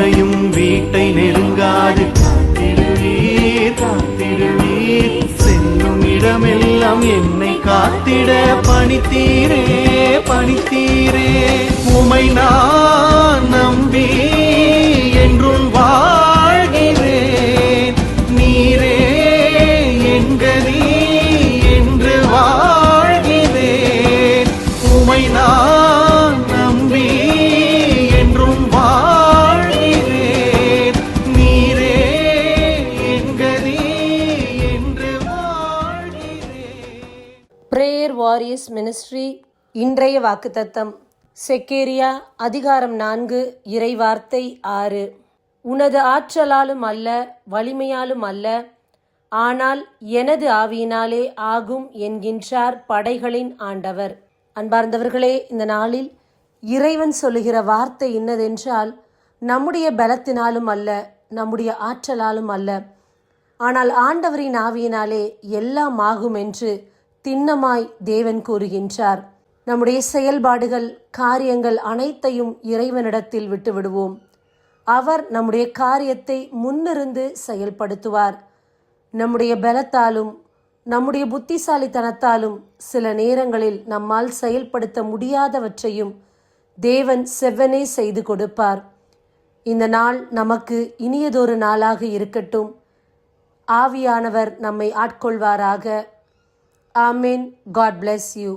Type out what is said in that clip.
தீமையும் வீட்டை நெருங்காது காத்திடுவீர் காத்திடுவீர். செல்லும் இடமெல்லாம் என்னை காத்திட பணித்தீரே பணித்தீரே. உமை நான் நம்பி என்றும் வாழ்கிறேன். நீரே என்கதி என்று வாழ்கிறேன். உமை நான் நம்பி என்றும் வாழ்கிறேன். நீரே என்கதி என்று வாழ்கிறேன். பிரேயர் வாரியர்ஸ் மினிஸ்ட்ரி இன்றைய வாக்குத்தத்தம் செக்கேரியா அதிகாரம் 4 இறைவார்த்தை 6. உனது ஆற்றலாலும் அல்ல வலிமையாலும் அல்ல, ஆனால் எனது ஆவியினாலே ஆகும் என்கின்றார் படைகளின் ஆண்டவர். அன்பார்ந்தவர்களே, இந்த நாளில் இறைவன் சொல்லுகிற வார்த்தை இன்னதென்றால், நம்முடைய பலத்தினாலும் அல்ல நம்முடைய ஆற்றலாலும் அல்ல, ஆனால் ஆண்டவரின் ஆவியினாலே எல்லாம் ஆகும் என்று திண்ணமாய் தேவன் கூறுகின்றார். நம்முடைய செயல்பாடுகள் காரியங்கள் அனைத்தையும் இறைவனிடத்தில் விட்டுவிடுவோம். அவர் நம்முடைய காரியத்தை முன்னிருந்து செயல்படுத்துவார். நம்முடைய பலத்தாலும் நம்முடைய புத்திசாலித்தனத்தாலும் சில நேரங்களில் நம்மால் செயல்படுத்த முடியாதவற்றையும் தேவன் செவ்வனே செய்து கொடுப்பார். இந்த நாள் நமக்கு இனியதொரு நாளாக இருக்கட்டும். ஆவியானவர் நம்மை ஆட்கொள்வாராக. ஆமென். God bless you.